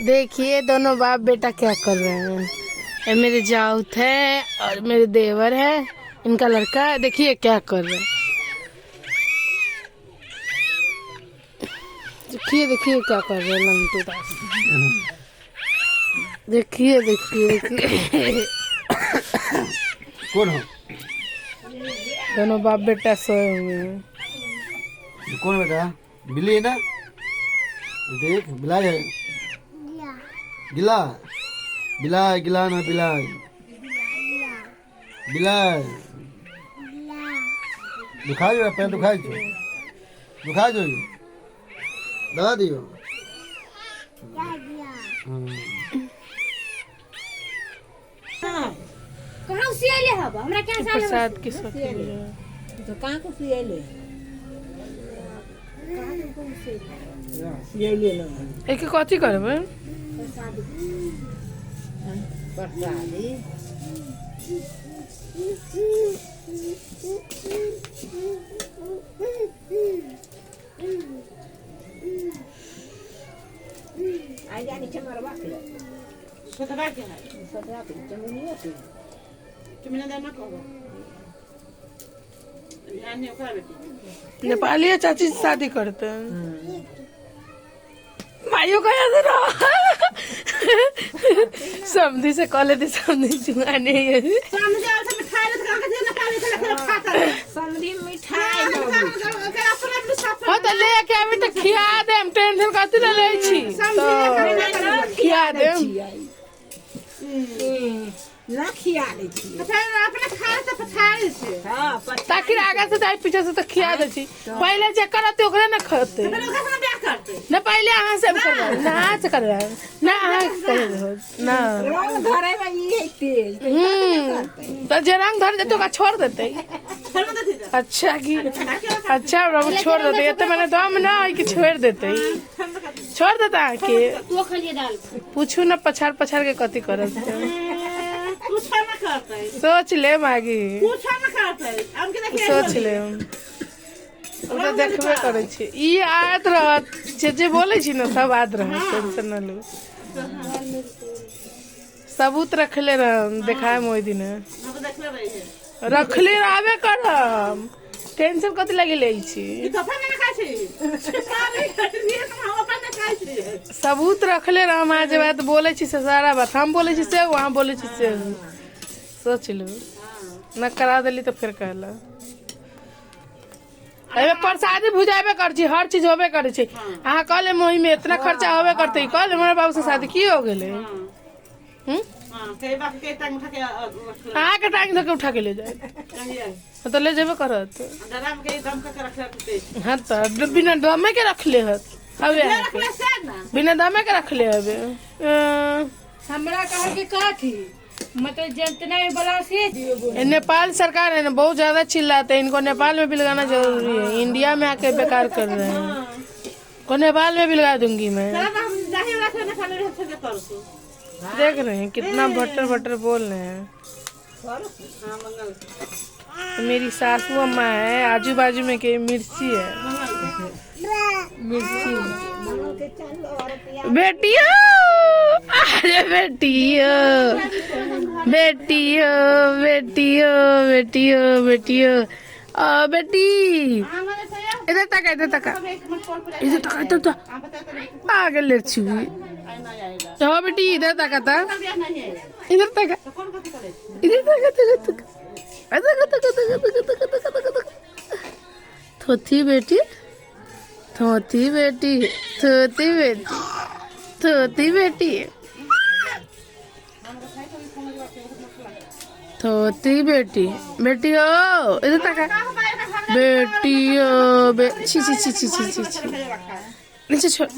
देखिए दोनों बाप बेटा क्या कर रहे हैं। ये मेरे जाऊत है और मेरे देवर है, इनका लड़का। देखिए क्या कर रहे हैं। देखिए देखिए क्या कर रहे हैं लंटू दास। देखिए देखिए देखिए कौन हो? दोनों बाप बेटा सोए हुए हैं। कौन बेटा? बिल्ली है ना? देख बिलाई है। गिला बिलाई, गिला ना बिलाई, बिलाई दुखाई हो, पैर दुखाई छो, दुखाई जो दवा दियो। कहाँ सियाले हब हमरा क्या साल प्रसाद की सब तो कहाँ को सियाले सियाले ना एक कथी करबे प्रसादी आई जानी चमरवा के सतरा के चमनिया के तुमने दाना कहो जाने ओकरा बेटी नेपाली चाची से शादी करते हैं। भाइयों का याद रहा समझी से कॉलेज समझी चुनाने समझे और मिठाई ले का के ना पावे के खाता समझी मिठाई हाँ तो ले के आवे तो खिया दे, हम टेंशन करते ना ले छी तो खिया दे ना खिया ले छी अपने खाए से पछाड़ से हां ताकि आगे से जाए पीछे से तो खिया दे छी। पहले जे करते ओकरे ना खाते ना, पहले अहाँ से करवा ना से करवा ना अहाँ कर ना रंग धरे में ये तेल तो जे रंग धर देते का छोड़ देते। अच्छा की अच्छा बाबू छोड़ देते, ये तो मैंने दम ना है कि छोड़ देते, छोड़ देता है कि तो खलिए डाल पूछू ना पछाड़ पछाड़ के कथी करते। पूछा ना करते सोच ले मागी, पूछा ना करते हम के देखिए सोच ले हम तो देखबे करे छी। ई आत रहत जे बोले छी ना सब आत रहत, टेंशन ना लो। सबूत रखले रह देखाए मोई दिन हम देखले रही है रखले रहबे करम, टेंशन कथी लगे ले छी। ई कफन ना खाई छी सारे खटरिए हम अपन ना खाई छी सबूत रखले रह। हम आज बात बोले छी से सारा बात हम बोले छी से वहाँ बोले छी से सोच लो न करा देली तो फिर कहला अबे प्रसादी भुजाबे कर छी, हर चीज होबे करे छी। अहाँ कहले मोही में इतना खर्चा होबे करते, कहले हमारे बाबू से शादी की हो गेले हां के बाप के टांग उठा के अहाँ के टांग धके उठा के ले जाए तो ले जेबे करत। डराम के दम का रख रखते हाँ तो बिना दमे के रख ले हत हवे रखले से ना बिना दमे के रख ले हवे। हमरा कहे के का थी मतलब जितना बड़ा से नेपाल सरकार है ना बहुत ज्यादा चिल्लाते हैं, इनको नेपाल में भी लगाना जरूरी है। इंडिया में आके बेकार कर रहे हैं, को नेपाल में भी लगा दूंगी मैं। देख रहे हैं कितना भट्टर भट्टर बोल रहे हैं। मेरी सासू अम्मा है, आजू बाजू में के मिर्ची है, मिर्ची बेटियो अरे बेटियो बेटियो बेटियो बेटियो बेटियो बेटी इधर तक इधर तक इधर तक इधर तक आगे ले छुई तो बेटी इधर तक था इधर तक इधर तक थोती बेटी थोती बेटी थोती बेटी थोती बेटी थोती बेटी बेटी हो इधर तक बेटी हो छी छी छी छी छी छी नीचे छोड़।